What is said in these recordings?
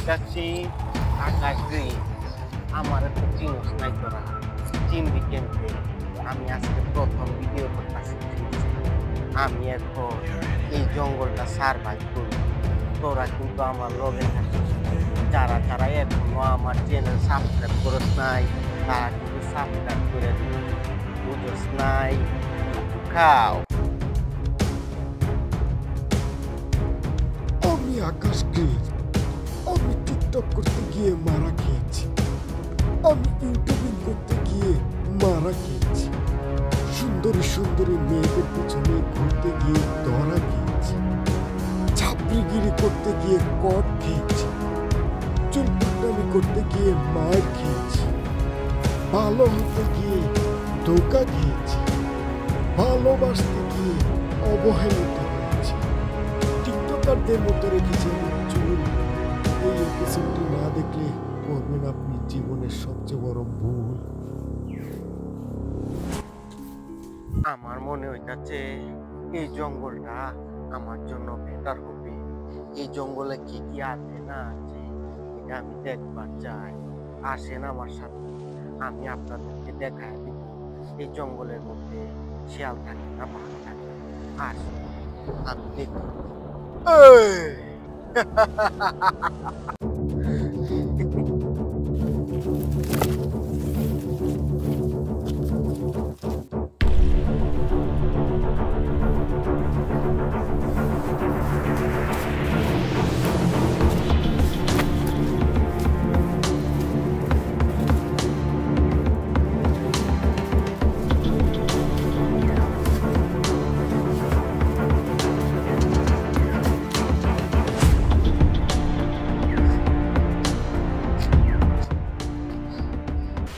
হইতাছি আকাশ green. আমার এত চিনোস নাই তোরা, চিনবি কেমতে? আমি আজকে প্রথম ভিডিও করতেছি। আমি এখন এই জঙ্গলটা সার্ভাইভ করি, তোরা কিন্তু আমার লগে থাকিস। যারা যারা এখনো আমার চ্যানেল সাবস্ক্রাইব করস নাই তারা কিন্তু সাবস্ক্রাইব করে দিবি, বুঝস নাই? খাও। আমি আকাশকে আমি টিকটক করতে গিয়ে মারা খেয়েছি, আমি ইউটিউবিং করতে গিয়ে মারা খেয়েছি, সুন্দরী সুন্দরী মেয়েদের পিছনে ঘুরতে গিয়ে ধরা খেয়েছি, ছাপড়িগিরি করতে গিয়ে কট খেয়েছি, চুলকুটামি করতে গিয়ে মার খেয়েছি, ভালো হতে গিয়ে ধোকা খেয়েছি, ভালোবাসতে গিয়ে অবহেলিত হয়েছি। টিকটকারদের মতো রেখেছি আমার চুল। এই এপিসোডটি না দেখলে করবেন আপনি জীবনের সবচেয়ে বড় ভুল। আমার মনে হইতাছে এই জঙ্গলটা আমার জন্য বেটার হবে। এই জঙ্গলে কি কি আছে না আছে এটা আমি দেখবার চাই। আসেন আমার সাথে, আমি আপনাদেরকে দেখায় দিব এই জঙ্গলের মধ্যে শিয়াল থাকে না বাঘ থাকে। আসেন আমি দেখি।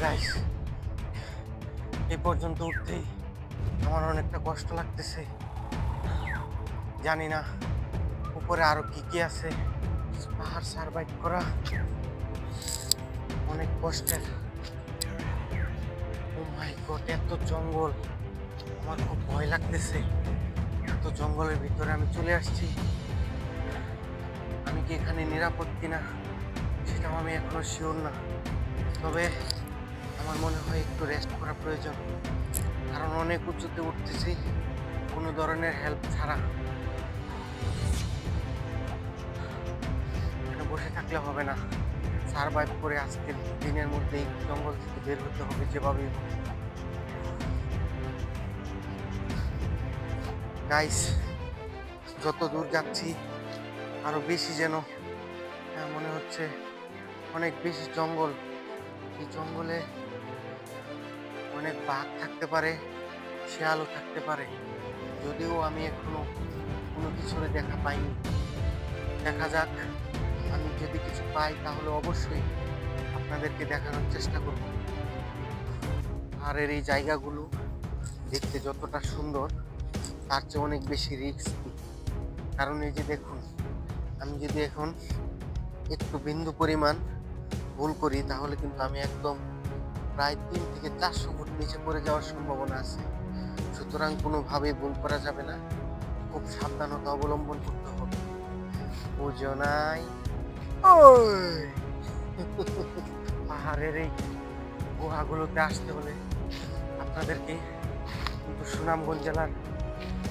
গাইস, এই পর্যন্ত উঠতেই আমার অনেকটা কষ্ট লাগতেছে। জানি না উপরে আরো কি কি আছে। পাহাড় সার্ভাইভ করা অনেক কষ্টের। ও মাই গড, এত জঙ্গল, আমার খুব ভয় লাগতেছে। এত জঙ্গলের ভিতরে আমি চলে আসছি। আমি কি এখানে নিরাপদ কিনা সেটাও আমি এখনো শিওর না। তবে আমার মনে হয় একটু রেস্ট করা প্রয়োজন, কারণ অনেক উঁচুতে উঠতেছি কোনো ধরনের হেল্প ছাড়া। এখানে বসে থাকলে হবে না, সারভাইভ করে আজকের দিনের মধ্যেই জঙ্গল থেকে বের হতে হবে যেভাবেই হোক। গাইস, যত দূর যাচ্ছি আরো বেশি যেন মনে হচ্ছে অনেক বেশি জঙ্গল। এই জঙ্গলে অনেক বাঘ থাকতে পারে, শিয়ালও থাকতে পারে, যদিও আমি এখনো কোনো কিছুর দেখা পাইনি। দেখা যাক, আমি যদি কিছু পাই তাহলে অবশ্যই আপনাদেরকে দেখানোর চেষ্টা করব। আর এই জায়গাগুলো দেখতে যতটা সুন্দর তার চেয়ে অনেক বেশি রিস্কি। কারণ এই যে দেখুন, আমি যদি এখন একটু বিন্দু পরিমাণ ভুল করি তাহলে কিন্তু আমি একদম প্রায় 3 থেকে 400 ফুট নিচে পড়ে যাওয়ার সম্ভাবনা আছে। সুতরাং কোনোভাবেই ভুল করা যাবে না, খুব সাবধানতা অবলম্বন করতে হবে। বুঝো নাই? পাহাড়ের এই গুহাগুলোতে আসতে হলে আপনাদেরকে কিন্তু সুনামগঞ্জ জেলার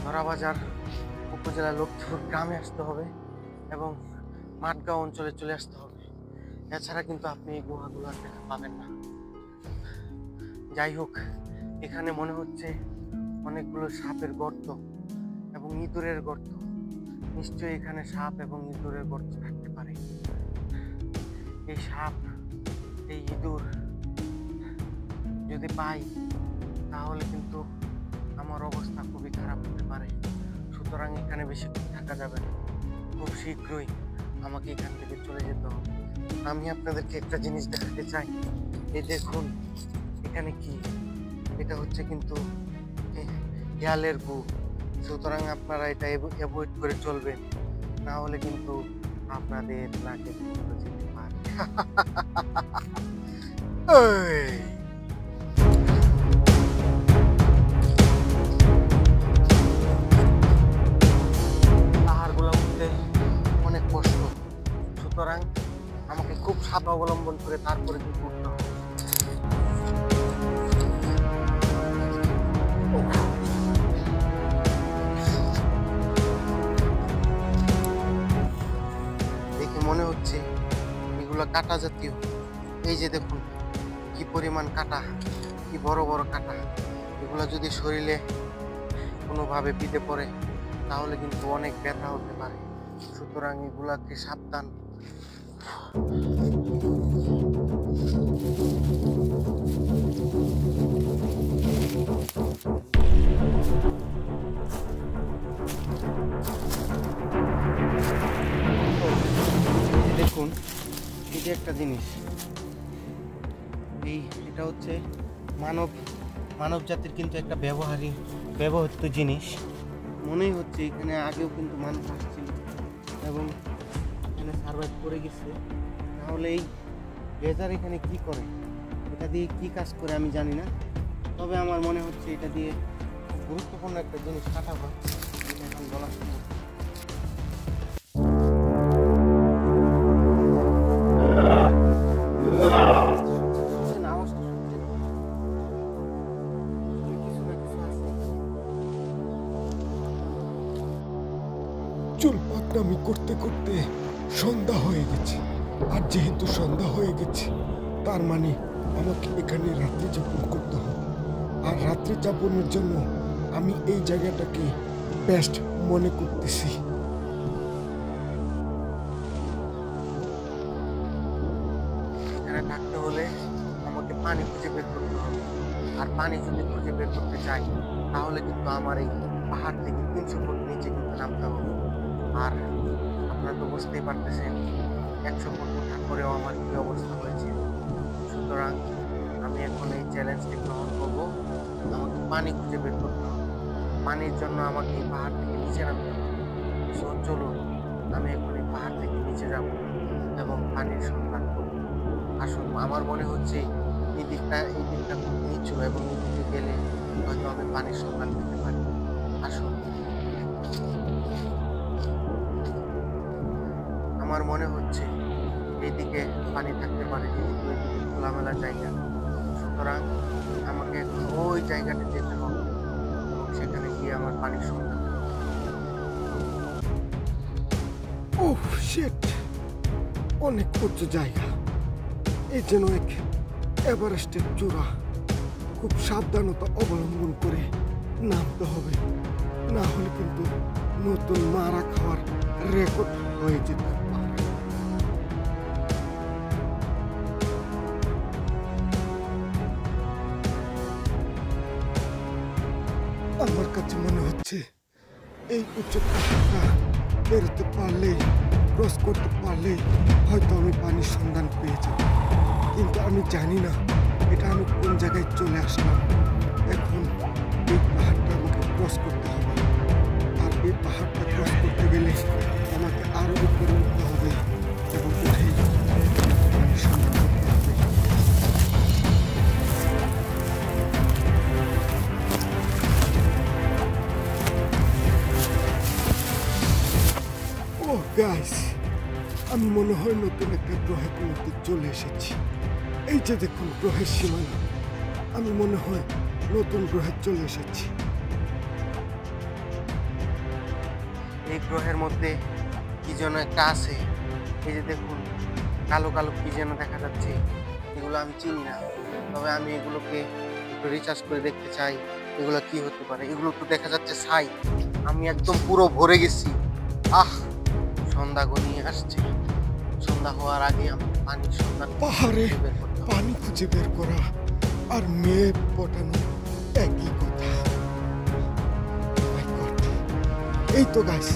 ধরাবাজার উপজেলার লক্ষ্মীপুর গ্রামে আসতে হবে এবং মাঠগাঁও অঞ্চলে চলে আসতে হবে। এছাড়া কিন্তু আপনি এই গুহাগুলো আর দেখা পাবেন না। যাই হোক, এখানে মনে হচ্ছে অনেকগুলো সাপের গর্ত এবং ইঁদুরের গর্ত। নিশ্চয়ই এখানে সাপ এবং ইঁদুরের গর্ত থাকতে পারে। এই সাপ, এই ইঁদুর যদি পাই তাহলে কিন্তু আমার অবস্থা খুবই খারাপ হতে পারে। সুতরাং এখানে বেশি থাকা যাবে না, খুব শীঘ্রই আমাকে এখান থেকে চলে যেতে হবে। আমি আপনাদেরকে একটা জিনিস দেখাতে চাই। এই দেখুন, এখানে কি, এটা হচ্ছে কিন্তু শিয়ালের গু। সুতরাং আপনারা এটা অ্যাভয়েড করে চলবেন, না হলে কিন্তু আপনাদের নাকে যেতে পারে। পাহাড়গুলো উঠতে অনেক কষ্ট, সুতরাং করে তারপরে কিন্তু উঠতে হবে। দেখে মনে হচ্ছে এগুলো কাঁটা জাতীয়। এই যে দেখুন কি পরিমাণ কাঁটা, কি বড় বড় কাঁটা। এগুলো যদি শরীরে কোনোভাবে বিঁধে পড়ে তাহলে কিন্তু অনেক ব্যথা হতে পারে। সুতরাং এগুলাকে সাবধান। দেখুন এই যে একটা জিনিস, এটা হচ্ছে মানব জাতির কিন্তু একটা ব্যবহৃত জিনিস। মনেই হচ্ছে এখানে আগেও কিন্তু মানুষ আসছিল এবং এখানে সার্ভাইভ করে গেছে। তাহলে এই লেজার এখানে কি করে, এটা দিয়ে কি কাজ করে আমি জানি না, তবে আমার মনে হচ্ছে এটা দিয়ে খুব গুরুত্বপূর্ণ একটা জিনিস কাটা হয়। এটা এখন বলা সম্ভব। চুল পাকনামি করতে করতে সন্ধ্যা হয়ে গেছে। আর যেহেতু সন্ধ্যা হয়ে গেছে তার মানে আমাকে এখানে রাত্রি যাপন করতে হবে। আর রাত্রি যাপনের জন্য আমি এই জায়গাটাকে বেস্ট মনে করতেছি। এখানে থাকতে হলে আমাকে পানি খুঁজে বের করতে হবে। আর পানি যদি খুঁজে বের করতে চাই তাহলে কিন্তু আমার এই পাহাড় থেকে 300 ফুট নিচে কিন্তু নামতে হবে। আর আপনারা তো বুঝতেই পারতেছেন 100 ফুট ওঠার পরেও আমার কি অবস্থা হয়েছে। সুতরাং আমি এখন এই চ্যালেঞ্জটি গ্রহণ করব। আমাকে পানি খুঁজে বের করতে হবে। পানির জন্য আমাকে এই পাহাড় থেকে নিচে নামতে হবে। সো চলুন আমি এখন এই পাহাড় থেকে নিচে যাব এবং পানির সন্ধান করব। আসুন, আমার মনে হচ্ছে এই দিকটা খুব নিচু এবং এই দিকে গেলে হয়তো আমি পানির সন্ধান পেতে পারি। আসুন, আমার মনে হচ্ছে এইদিকে পানি থাকতে পারে, যেহেতু এদিকে খোলামেলা জায়গা। সুতরাং আমাকে এখন ওই জায়গাটা যেতে হবে এবং সেখানে গিয়ে আমার পানির সন্ধান পেতে হবে। ওহ শিট, অনেক উঁচু জায়গা। এই যেন এক এভারেস্টের চূড়া। খুব সাবধানতা অবলম্বন করে নামতে হবে, না হলে কিন্তু নতুন মারা খাওয়ার রেকর্ড হয়ে যেতে পারে। আমার কাছে মনে হচ্ছে এই উচ্চ পাহাড়টা বেরোতে পারলেই, ক্রস করতে পারলেই হয়তো আমি পানির সন্ধান পেয়ে যাব। কিন্তু আমি জানি না এটা আমি কোন জায়গায় চলে আসলাম। এখন এই পাহাড়টা আমাকে ক্রস করতে হবে। আর এই পাহাড়টা ক্রস করতে গেলে আমাকে আরো উপরে উঠতে হবে এবং উঠেই পানির সন্ধান করতে হবে। ওহ গাইস, আমি মনে হয় নতুন একটা গ্রহের মধ্যে চলে এসেছি। এই যে দেখুন গ্রহের সীমানা, আমি মনে হয় নতুন গ্রহে চলে এসেছি। এই গ্রহের মধ্যে কি যেন একটা আছে। এই যে দেখুন কালো কালো কি যেন দেখা যাচ্ছে। এগুলো আমি চিনি না, তবে আমি এগুলোকে একটু রিসার্চ করে দেখতে চাই এগুলো কি হতে পারে। এগুলো তো দেখা যাচ্ছে ছাই। আমি একদম পুরো ভরে গেছি। সন্ধ্যা ঘনিয়ে আসছে। সন্ধ্যা হওয়ার আগে আমাকে পানির সন্ধান পাহাড়ে বের করতে হবে। পানি খুঁজে বের করা আর মেয়ে পটানো একই কথা। My God! এই তো গাইস,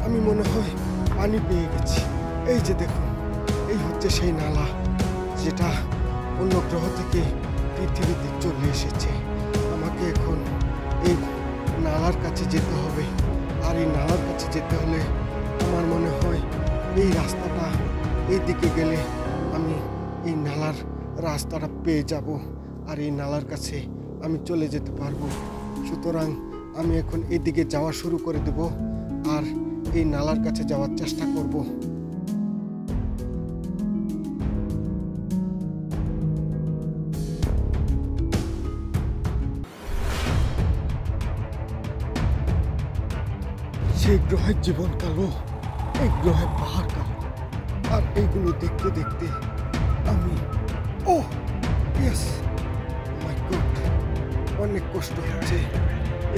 আমি মনে হয় পানি পেয়ে গেছি। এই যে দেখুন, এই হচ্ছে সেই নালা যেটা অন্য গ্রহ থেকে পৃথিবীতে চলে এসেছে। আমাকে এখন এই নালার কাছে যেতে হবে। আর এই নালার কাছে যেতে হলে আমার মনে হয় এই রাস্তাটা, এই দিকে গেলে আমি এই নালার রাস্তাটা পেয়ে যাব আর এই নালার কাছে আমি চলে যেতে পারবো। সুতরাং আমি এখন এদিকে যাওয়া শুরু করে দেব আর এই নালার কাছে যাওয়ার চেষ্টা করব। সেই গ্রহের জীবন কালো, এই গ্রহের পাহাড় কালো। আর এইগুলো দেখতে দেখতে আমি ইয়েস মাই গড, অনেক কষ্ট হচ্ছে।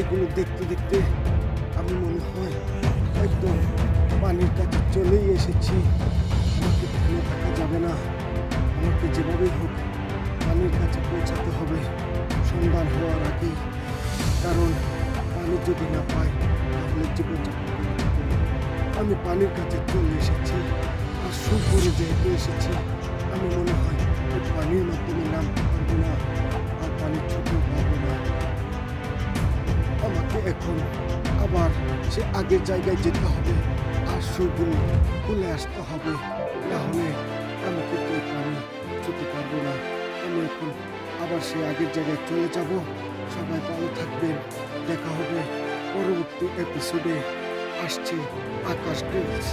এগুলো দেখতে দেখতে আমি মনে হয় হয়তো পানির কাছে চলেই এসেছি। আমাকে থেমে থাকা যাবে না, আমাকে যেভাবেই হোক পানির কাছে পৌঁছাতে হবে সন্ধ্যার হওয়ার আগেই। কারণ পানি যদি না পাই তাহলে জীবনযাপন করতে পারবো না। আমি পানির কাছে চলে এসেছি, আর সুপরে যেহেতু এসেছি আমি মনে হয় ওই পানির মাধ্যমে নামতে পারবো না, আর পানির ছুটেও পারবো না। আমাকে এখন আবার সে আগের জায়গায় যেতে হবে, আর সুরগুলো খুলে আসতে হবে, না হলে আমি কিন্তু এই পানি ছুটে পারবো না। আমি এখন আবার সে আগের জায়গায় চলে যাব। সবাই ভালো থাকবেন, দেখা হবে পরবর্তী এপিসোডে। আসছে আকাশ গ্রিলস।